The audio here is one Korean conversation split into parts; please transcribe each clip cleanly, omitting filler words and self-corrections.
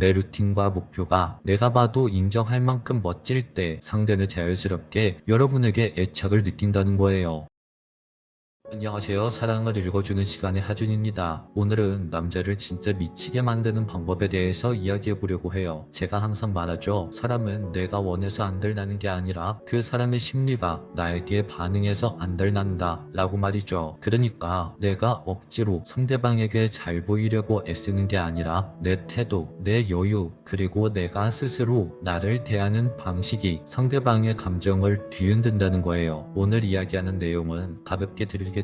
내 루틴과 목표가 내가 봐도 인정할 만큼 멋질 때 상대는 자연스럽게 여러분에게 애착을 느낀다는 거예요. 안녕하세요. 사랑을 읽어주는 시간의 하준입니다. 오늘은 남자를 진짜 미치게 만드는 방법에 대해서 이야기해보려고 해요. 제가 항상 말하죠. 사람은 내가 원해서 안달나는 게 아니라 그 사람의 심리가 나에게 반응해서 안달난다 라고 말이죠. 그러니까 내가 억지로 상대방에게 잘 보이려고 애쓰는 게 아니라 내 태도, 내 여유, 그리고 내가 스스로 나를 대하는 방식이 상대방의 감정을 뒤흔든다는 거예요. 오늘 이야기하는 내용은 가볍게 들리겠지만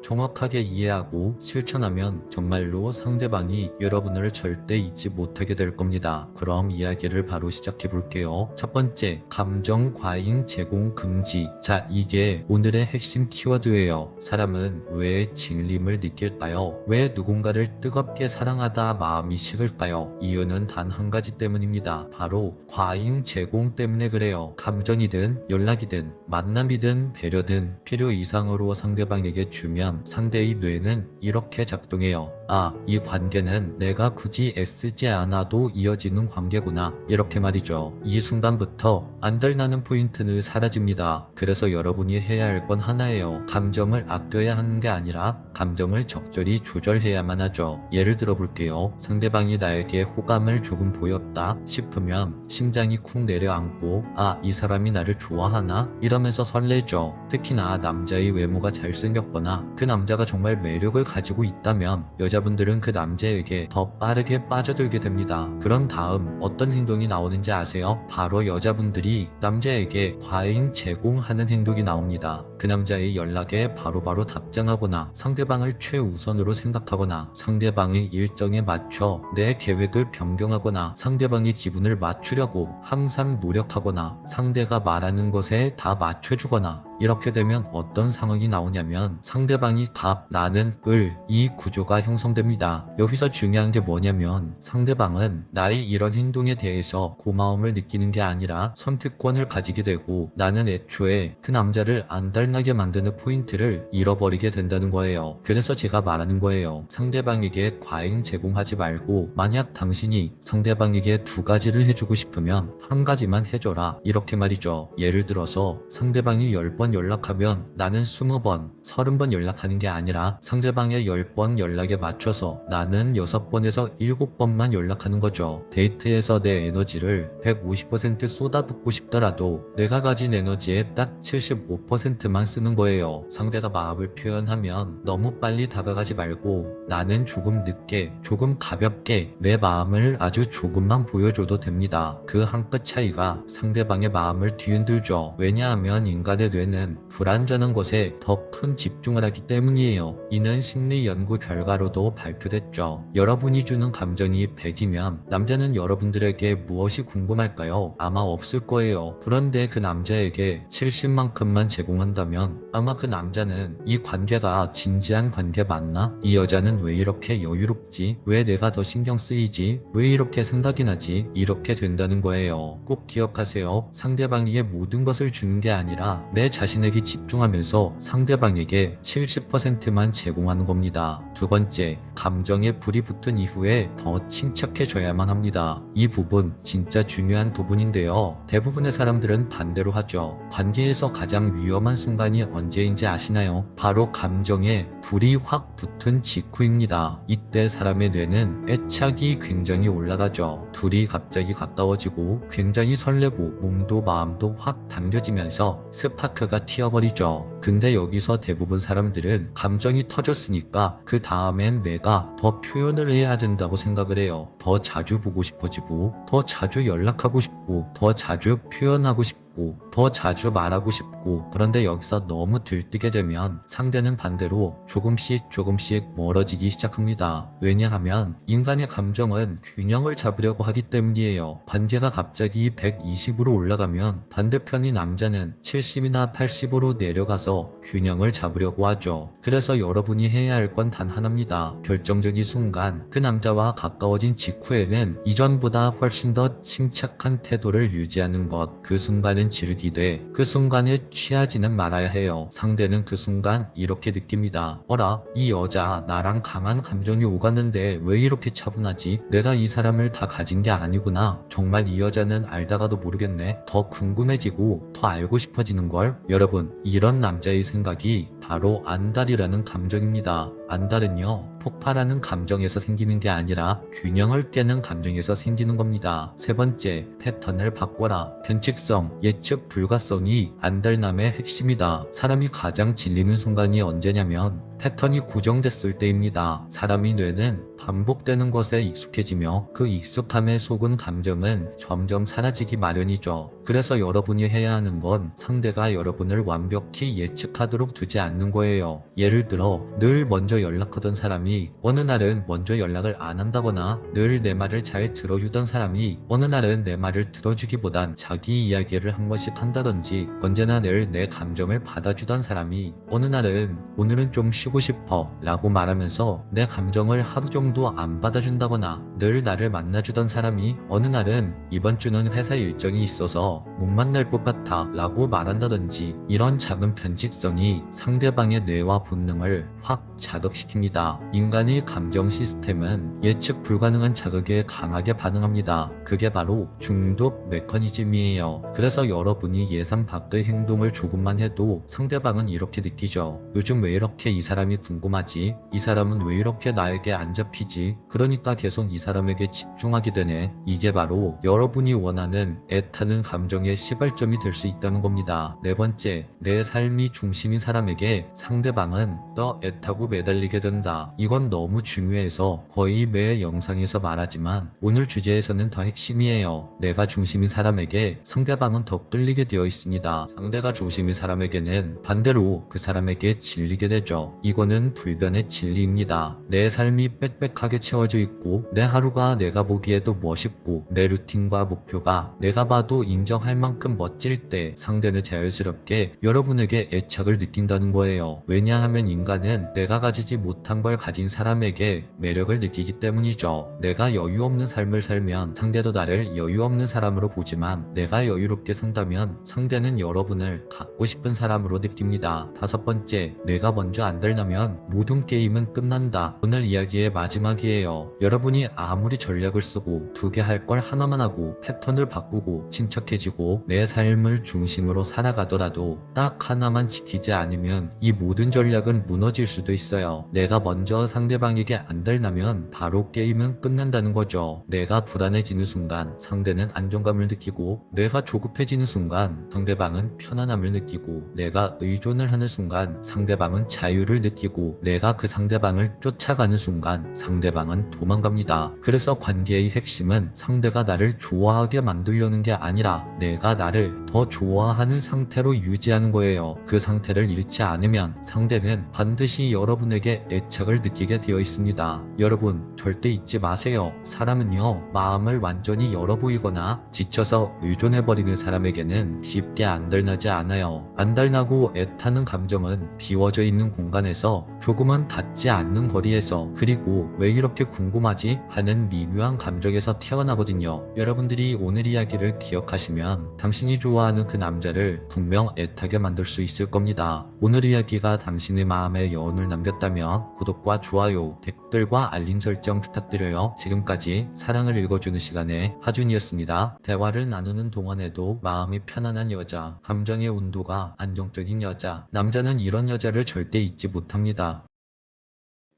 정확하게 이해하고 실천하면 정말로 상대방이 여러분을 절대 잊지 못하게 될 겁니다. 그럼 이야기를 바로 시작해 볼게요. 첫 번째, 감정 과잉 제공 금지. 자, 이게 오늘의 핵심 키워드예요. 사람은 왜 질림을 느낄까요? 왜 누군가를 뜨겁게 사랑하다 마음이 식을까요? 이유는 단 한 가지 때문입니다. 바로 과잉 제공 때문에 그래요. 감정이든 연락이든 만남이든 배려든 필요 이상으로 상대방에게 주면 상대의 뇌는 이렇게 작동해요. 아, 이 관계는 내가 굳이 애쓰지 않아도 이어지는 관계구나. 이렇게 말이죠. 이 순간부터 안달나는 포인트는 사라집니다. 그래서 여러분이 해야 할 건 하나예요. 감정을 아껴야 하는 게 아니라 감정을 적절히 조절해야만 하죠. 예를 들어 볼게요. 상대방이 나에게 호감을 조금 보였다 싶으면 심장이 쿵 내려앉고 아, 이 사람이 나를 좋아하나? 이러면서 설레죠. 특히나 남자의 외모가 잘생겼거나 그 남자가 정말 매력을 가지고 있다면 여자분들은 그 남자에게 더 빠르게 빠져들게 됩니다. 그런 다음 어떤 행동이 나오는지 아세요? 바로 여자분들이 남자에게 과잉 제공하는 행동이 나옵니다. 그 남자의 연락에 바로바로 답장하거나 상대방을 최우선으로 생각하거나 상대방의 일정에 맞춰 내 계획을 변경하거나 상대방의 기분을 맞추려고 항상 노력하거나 상대가 말하는 것에 다 맞춰주거나 이렇게 되면 어떤 상황이 나오냐면 상대방이 답, 나는 을, 이 구조가 형성됩니다. 여기서 중요한 게 뭐냐면 상대방은 나의 이런 행동에 대해서 고마움을 느끼는 게 아니라 선택권을 가지게 되고 나는 애초에 그 남자를 안달나게 만드는 포인트를 잃어버리게 된다는 거예요. 그래서 제가 말하는 거예요. 상대방에게 과잉 제공하지 말고 만약 당신이 상대방에게 두 가지를 해주고 싶으면 한 가지만 해줘라. 이렇게 말이죠. 예를 들어서 상대방이 10번 연락하면 나는 20번, 30번 연락하는 게 아니라 상대방의 10번 연락에 맞춰서 나는 6번에서 7번만 연락하는 거죠. 데이트에서 내 에너지를 150% 쏟아붓고 싶더라도 내가 가진 에너지의 딱 75%만 쓰는 거예요. 상대가 마음을 표현하면 너무 빨리 다가가지 말고 나는 조금 늦게, 조금 가볍게 내 마음을 아주 조금만 보여줘도 됩니다. 그 한 끗 차이가 상대방의 마음을 뒤흔들죠. 왜냐하면 인간의 뇌는 불안전한 것에 더 큰 집중을 하기 때문이에요. 이는 심리 연구 결과로도 발표됐죠. 여러분이 주는 감정이 100이면 남자는 여러분들에게 무엇이 궁금할까요? 아마 없을 거예요. 그런데 그 남자에게 70만큼만 제공한다면 아마 그 남자는 이 관계가 진지한 관계 맞나? 이 여자는 왜 이렇게 여유롭지? 왜 내가 더 신경 쓰이지? 왜 이렇게 생각이 나지? 이렇게 된다는 거예요. 꼭 기억하세요. 상대방에게 모든 것을 주는 게 아니라 내 자신에게 집중하면서 상대방에게 70%만 제공하는 겁니다. 두 번째, 감정에 불이 붙은 이후에 더 침착해져야만 합니다. 이 부분 진짜 중요한 부분인데요. 대부분의 사람들은 반대로 하죠. 관계에서 가장 위험한 순간이 언제인지 아시나요? 바로 감정에 불이 확 붙은 직후입니다. 이때 사람의 뇌는 애착이 굉장히 올라가죠. 둘이 갑자기 가까워지고 굉장히 설레고 몸도 마음도 확 당겨지면서 스파크가 튀어버리죠. 근데 여기서 대부분 사람들은 감정이 터졌으니까 그 다음엔 내가 더 표현을 해야 된다고 생각을 해요. 더 자주 보고 싶어지고 더 자주 연락하고 싶고 더 자주 표현하고 싶고 더 자주 말하고 싶고 그런데 여기서 너무 들뜨게 되면 상대는 반대로 조금씩 멀어지기 시작합니다. 왜냐하면 인간의 감정은 균형을 잡으려고 하기 때문이에요. 관계가 갑자기 120으로 올라가면 반대편인 남자는 70이나 80으로 내려가서 균형을 잡으려고 하죠. 그래서 여러분이 해야 할 건 단 하나입니다. 결정적인 순간 그 남자와 가까워진 직후에는 이전보다 훨씬 더 침착한 태도를 유지하는 것. 그 순간은 순간은 즐기되 그 순간에 취하지는 말아야 해요. 상대는 그 순간 이렇게 느낍니다. 어라, 이 여자 나랑 강한 감정이 오갔는데 왜 이렇게 차분하지? 내가 이 사람을 다 가진 게 아니구나. 정말 이 여자는 알다가도 모르겠네. 더 궁금해지고 더 알고 싶어지는걸. 여러분, 이런 남자의 생각이 바로 안달이라는 감정입니다. 안달은요, 폭발하는 감정에서 생기는 게 아니라 균형을 깨는 감정에서 생기는 겁니다. 세 번째, 패턴을 바꿔라. 변칙성, 예측 불가성이 안달남의 핵심이다. 사람이 가장 질리는 순간이 언제냐면 패턴이 고정됐을 때입니다. 사람이 뇌는 반복되는 것에 익숙해지며 그 익숙함에 속은 감정은 점점 사라지기 마련이죠. 그래서 여러분이 해야 하는 건 상대가 여러분을 완벽히 예측하도록 두지 않는 거예요. 예를 들어 늘 먼저 연락하던 사람이 어느 날은 먼저 연락을 안 한다거나 늘 내 말을 잘 들어주던 사람이 어느 날은 내 말을 들어주기보단 자기 이야기를 한 번씩 한다든지 언제나 늘 내 감정을 받아주던 사람이 어느 날은 오늘은 좀 쉬고 싶어 라고 말하면서 내 감정을 하루 정도 안 받아준다거나 늘 나를 만나주던 사람이 어느 날은 이번 주는 회사 일정이 있어서 못 만날 것 같아 라고 말한다든지 이런 작은 변칙성이 상대방의 뇌와 본능을 확 자극시킵니다. 인간의 감정 시스템은 예측 불가능한 자극에 강하게 반응합니다. 그게 바로 중독 메커니즘이에요. 그래서 여러분이 예상 밖의 행동을 조금만 해도 상대방은 이렇게 느끼죠. 요즘 왜 이렇게 이 사람이 궁금하지? 이 사람은 왜 이렇게 나에게 안 잡히지? 그러니까 계속 이 사람에게 집중하게 되네. 이게 바로 여러분이 원하는 애타는 감정의 시발점이 될 수 있다는 겁니다. 네 번째, 내 삶이 중심인 사람에게 상대방은 더 애타고 매달리게 된다. 이건 너무 중요해서 거의 매 영상에서 말하지만 오늘 주제에서는 더 핵심이에요. 내가 중심인 사람에게 상대방은 더 끌리게 되어 있습니다. 상대가 중심인 사람에게는 반대로 그 사람에게 질리게 되죠. 이거는 불변의 진리입니다. 내 삶이 빽빽하게 채워져 있고 내 하루가 내가 보기에도 멋있고 내 루틴과 목표가 내가 봐도 인정할 만큼 멋질 때 상대는 자연스럽게 여러분에게 애착을 느낀다는 거예요. 왜냐하면 인간은 내가 가지지 못한 걸 가진 사람에게 매력을 느끼기 때문이죠. 내가 여유 없는 삶을 살면 상대도 나를 여유 없는 사람으로 보지만 내가 여유롭게 산다면 상대는 여러분을 갖고 싶은 사람으로 느낍니다. 다섯 번째, 내가 먼저 안달나면 모든 게임은 끝난다. 오늘 이야기의 마지막이에요. 여러분이 아무리 전략을 쓰고 두 개 할 걸 하나만 하고 패턴을 바꾸고 침착해지고 내 삶을 중심으로 살아가더라도 딱 하나만 지키지 않으면 이 모든 전략은 무너질 수도 있어요. 내가 먼저 상대방에게 안달나면 바로 게임은 끝난다는 거죠. 내가 불안해지는 순간 상대는 안정감을 느끼고 내가 조급해지는 순간 상대방은 편안함을 느끼고 내가 의존을 하는 순간 상대방은 자유를 느끼고 내가 그 상대방을 쫓아가는 순간 상대방은 도망갑니다. 그래서 관계의 핵심은 상대가 나를 좋아하게 만들려는 게 아니라 내가 나를 더 좋아하는 상태로 유지하는 거예요. 그 상태를 잃지 않으면 상대는 반드시 여러분에게 애착을 느끼게 되어 있습니다. 여러분, 절대 잊지 마세요. 사람은요, 마음을 완전히 열어보이거나 지쳐서 의존해버리는 사람에게는 쉽게 안달나지 않아요. 안달나고 애타는 감정은 비워져 있는 공간에서 조금은 닿지 않는 거리에서 그리고 왜 이렇게 궁금하지? 하는 미묘한 감정에서 태어나거든요. 여러분들이 오늘 이야기를 기억하시면 당신이 좋아하는 그 남자를 분명 애타게 만들 수 있을 겁니다. 오늘 이야기가 당신의 마음에 여운을 남겼다면 구독과 좋아요, 댓글과 알림 설정 부탁드려요. 지금까지 사랑을 읽어주는 시간의 하준이었습니다. 대화를 나누는 동안에도 마음이 편안한 여자, 감정의 온도가 안정적인 여자, 남자는 이런 여자를 절대 잊지 못합니다.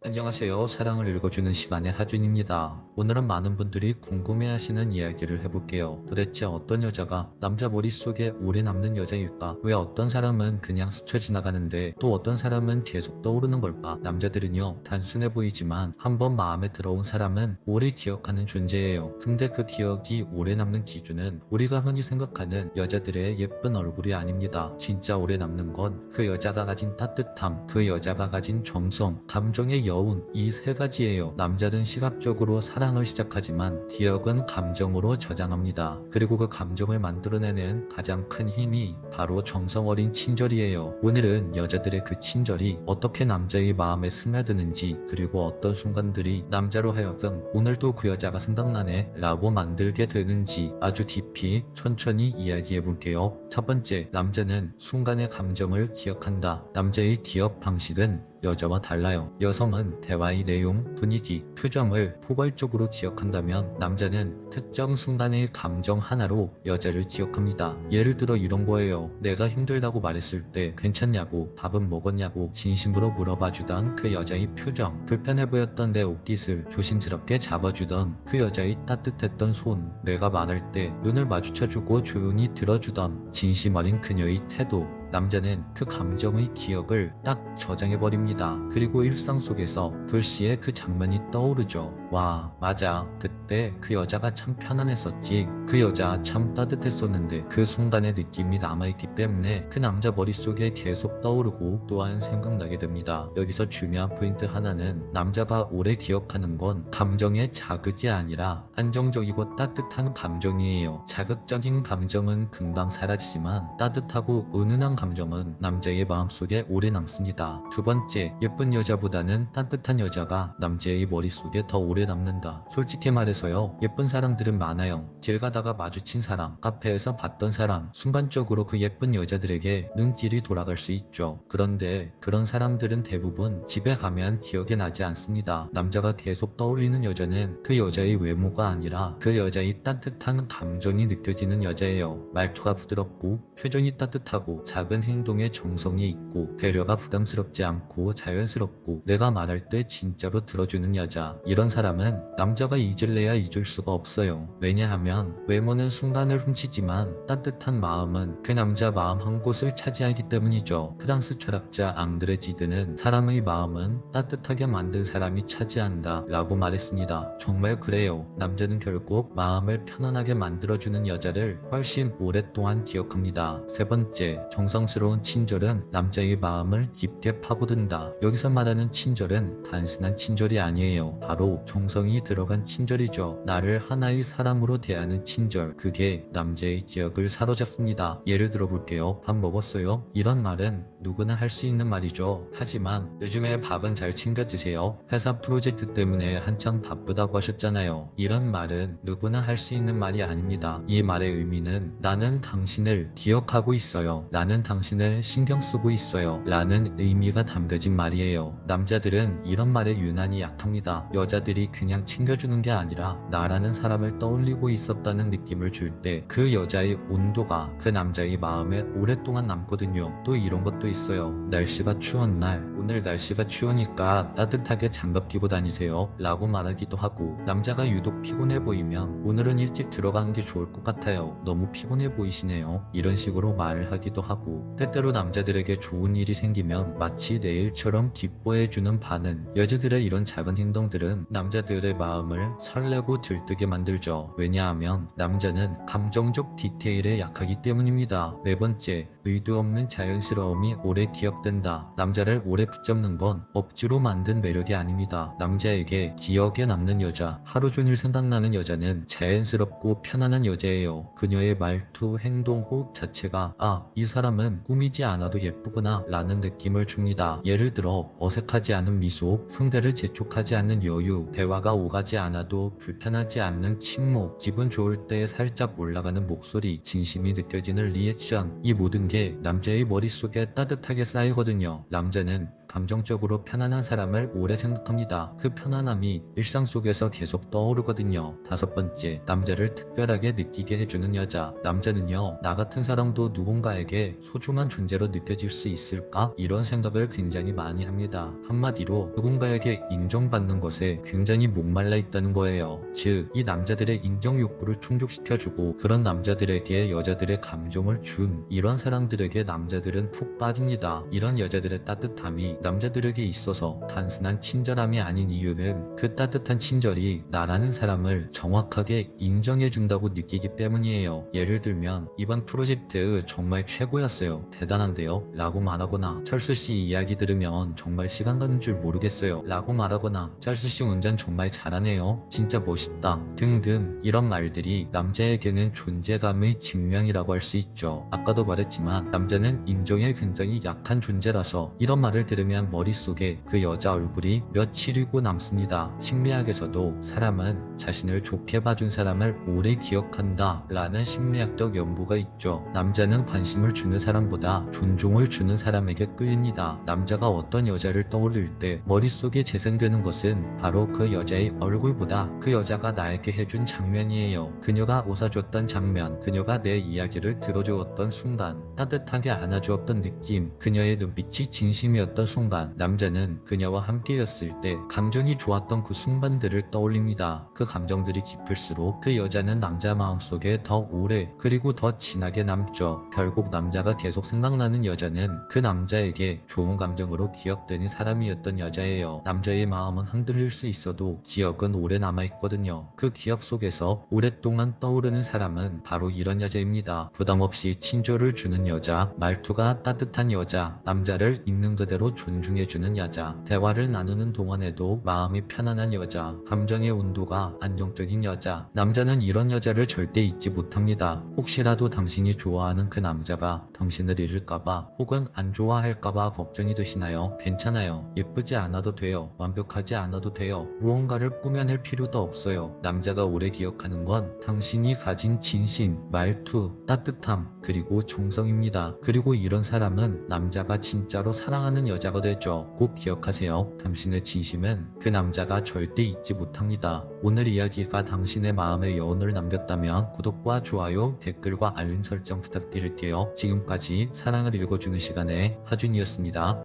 안녕하세요. 사랑을 읽어주는 시간의 하준입니다. 오늘은 많은 분들이 궁금해하시는 이야기를 해볼게요. 도대체 어떤 여자가 남자 머릿속에 오래 남는 여자일까? 왜 어떤 사람은 그냥 스쳐 지나가는데 또 어떤 사람은 계속 떠오르는 걸까? 남자들은요, 단순해 보이지만 한번 마음에 들어온 사람은 오래 기억하는 존재예요. 근데 그 기억이 오래 남는 기준은 우리가 흔히 생각하는 여자들의 예쁜 얼굴이 아닙니다. 진짜 오래 남는 건 그 여자가 가진 따뜻함, 그 여자가 가진 정성, 감정의 여운 이 세 가지예요. 남자는 시각적으로 사랑을 시작하지만 기억은 감정으로 저장합니다. 그리고 그 감정을 만들어내는 가장 큰 힘이 바로 정성 어린 친절이에요. 오늘은 여자들의 그 친절이 어떻게 남자의 마음에 스며드는지, 그리고 어떤 순간들이 남자로 하여금 오늘도 그 여자가 생각나네 라고 만들게 되는지 아주 깊이 천천히 이야기해 볼게요. 첫 번째, 남자는 순간의 감정을 기억한다. 남자의 기억 방식은 여자와 달라요. 여성은 대화의 내용, 분위기, 표정을 포괄적으로 기억한다면 남자는 특정 순간의 감정 하나로 여자를 기억합니다. 예를 들어 이런 거예요. 내가 힘들다고 말했을 때 괜찮냐고, 밥은 먹었냐고 진심으로 물어봐주던 그 여자의 표정, 불편해 보였던 내 옷깃을 조심스럽게 잡아주던 그 여자의 따뜻했던 손, 내가 말할 때 눈을 마주쳐주고 조용히 들어주던 진심 어린 그녀의 태도. 남자는 그 감정의 기억을 딱 저장해버립니다. 그리고 일상 속에서 불시에 그 장면이 떠오르죠. 와, 맞아. 그때 그 여자가 참 편안했었지. 그 여자 참 따뜻했었는데. 그 순간의 느낌이 남아있기 때문에 그 남자 머릿속에 계속 떠오르고 또한 생각나게 됩니다. 여기서 중요한 포인트 하나는 남자가 오래 기억하는 건 감정의 자극이 아니라 안정적이고 따뜻한 감정이에요. 자극적인 감정은 금방 사라지지만 따뜻하고 은은한 감정은 남자의 마음속에 오래 남습니다. 두 번째, 예쁜 여자보다는 따뜻한 여자가 남자의 머릿속에 더 오래 남는다. 솔직히 말해서요, 예쁜 사람들은 많아요. 길 가다가 마주친 사람, 카페에서 봤던 사람, 순간적으로 그 예쁜 여자들에게 눈길이 돌아갈 수 있죠. 그런데 그런 사람들은 대부분 집에 가면 기억이 나지 않습니다. 남자가 계속 떠올리는 여자는 그 여자의 외모가 아니라 그 여자의 따뜻한 감정이 느껴지는 여자예요. 말투가 부드럽고 표정이 따뜻하고 작은 행동에 정성이 있고 배려가 부담스럽지 않고 자연스럽고 내가 말할 때 진짜로 들어주는 여자. 이런 사람은 남자가 잊을래야 잊을 수가 없어요. 왜냐하면 외모는 순간을 훔치지만 따뜻한 마음은 그 남자 마음 한 곳을 차지하기 때문이죠. 프랑스 철학자 앙드레 지드는 사람의 마음은 따뜻하게 만든 사람이 차지한다 라고 말했습니다. 정말 그래요. 남자는 결국 마음을 편안하게 만들어주는 여자를 훨씬 오랫동안 기억합니다. 세 번째, 정성스러운 친절은 남자의 마음을 깊게 파고든다. 여기서 말하는 친절은 단순한 친절이 아니에요. 바로 정성이 들어간 친절이죠. 나를 하나의 사람으로 대하는 친절, 그게 남자의 기억을 사로잡습니다. 예를 들어 볼게요. 밥 먹었어요? 이런 말은 누구나 할 수 있는 말이죠. 하지만 요즘에 밥은 잘 챙겨 드세요. 회사 프로젝트 때문에 한창 바쁘다고 하셨잖아요. 이런 말은 누구나 할 수 있는 말이 아닙니다. 이 말의 의미는 나는 당신을 기억하고 있어요. 나는 당신을 신경 쓰고 있어요 라는 의미가 담겨진 말이에요. 남자들은 이런 말에 유난히 약합니다. 여자들이 그냥 챙겨주는 게 아니라 나라는 사람을 떠올리고 있었다는 느낌을 줄 때 그 여자의 온도가 그 남자의 마음에 오랫동안 남거든요. 또 이런 것도 있어요. 날씨가 추운 날, 오늘 날씨가 추우니까 따뜻하게 장갑 끼고 다니세요 라고 말하기도 하고, 남자가 유독 피곤해 보이면 오늘은 일찍 들어가는 게 좋을 것 같아요. 너무 피곤해 보이시네요. 이런 식으로 말을 하기도 하고, 때때로 남자들에게 좋은 일이 생기면 마치 내일처럼 기뻐해주는 반응. 여자들의 이런 작은 행동들은 남자들의 마음을 설레고 들뜨게 만들죠. 왜냐하면 남자는 감정적 디테일에 약하기 때문입니다. 네 번째, 의도 없는 자연스러움이 오래 기억된다. 남자를 오래 붙잡는 건 억지로 만든 매력이 아닙니다. 남자에게 기억에 남는 여자, 하루 종일 생각나는 여자는 자연스럽고 편안한 여자예요. 그녀의 말투, 행동, 호흡 자체가 이 사람은 꾸미지 않아도 예쁘구나 라는 느낌을 줍니다. 예를 들어 어색하지 않은 미소, 상대를 재촉하지 않는 여유, 대화가 오가지 않아도 불편하지 않는 침묵, 기분 좋을 때 살짝 올라가는 목소리, 진심이 느껴지는 리액션. 이 모든 게 남자의 머릿속에 따뜻하게 쌓이거든요. 남자는 감정적으로 편안한 사람을 오래 생각합니다. 그 편안함이 일상 속에서 계속 떠오르거든요. 다섯 번째, 남자를 특별하게 느끼게 해주는 여자. 남자는요, 나 같은 사람도 누군가에게 소중한 존재로 느껴질 수 있을까? 이런 생각을 굉장히 많이 합니다. 한마디로 누군가에게 인정받는 것에 굉장히 목말라 있다는 거예요. 즉, 이 남자들의 인정 욕구를 충족시켜주고 그런 남자들에게 여자들의 감정을 준 이런 사람들에게 남자들은 푹 빠집니다. 이런 여자들의 따뜻함이 남자들에게 있어서 단순한 친절함이 아닌 이유는 그 따뜻한 친절이 나라는 사람을 정확하게 인정해준다고 느끼기 때문이에요. 예를 들면 이번 프로젝트 정말 최고였어요. 대단한데요? 라고 말하거나 철수씨 이야기 들으면 정말 시간 가는 줄 모르겠어요. 라고 말하거나 철수씨 운전 정말 잘하네요. 진짜 멋있다. 등등 이런 말들이 남자에게는 존재감의 증명이라고 할 수 있죠. 아까도 말했지만 남자는 인정에 굉장히 약한 존재라서 이런 말을 들으면 머릿속에 그 여자 얼굴이 며칠이고 남습니다. 심리학에서도 사람은 자신을 좋게 봐준 사람을 오래 기억한다 라는 심리학적 연구가 있죠. 남자는 관심을 주는 사람보다 존중을 주는 사람에게 끌립니다. 남자가 어떤 여자를 떠올릴 때 머릿속에 재생되는 것은 바로 그 여자의 얼굴보다 그 여자가 나에게 해준 장면이에요. 그녀가 웃어줬던 장면, 그녀가 내 이야기를 들어주었던 순간, 따뜻하게 안아주었던 느낌, 그녀의 눈빛이 진심이었던 순간, 남자는 그녀와 함께였을 때 감정이 좋았던 그 순간들을 떠올립니다. 그 감정들이 깊을수록 그 여자는 남자 마음속에 더 오래 그리고 더 진하게 남죠. 결국 남자가 계속 생각나는 여자는 그 남자에게 좋은 감정으로 기억되는 사람이었던 여자예요. 남자의 마음은 흔들릴 수 있어도 기억은 오래 남아있거든요. 그 기억 속에서 오랫동안 떠오르는 사람은 바로 이런 여자입니다. 부담없이 친절을 주는 여자, 말투가 따뜻한 여자, 남자를 있는 그대로 존중해주는 여자, 대화를 나누는 동안에도 마음이 편안한 여자, 감정의 온도가 안정적인 여자. 남자는 이런 여자를 절대 잊지 못합니다. 혹시라도 당신이 좋아하는 그 남자가 당신을 잃을까봐 혹은 안 좋아할까봐 걱정이 되시나요? 괜찮아요. 예쁘지 않아도 돼요. 완벽하지 않아도 돼요. 무언가를 꾸며낼 필요도 없어요. 남자가 오래 기억하는 건 당신이 가진 진심, 말투, 따뜻함, 그리고 정성입니다. 그리고 이런 사람은 남자가 진짜로 사랑하는 여자가 되죠. 꼭 기억하세요. 당신의 진심은 그 남자가 절대 잊지 못합니다. 오늘 이야기가 당신의 마음에 여운을 남겼다면 구독과 좋아요, 댓글과 알림 설정 부탁드릴게요. 지금까지 사랑을 읽어주는 시간의 하준이었습니다.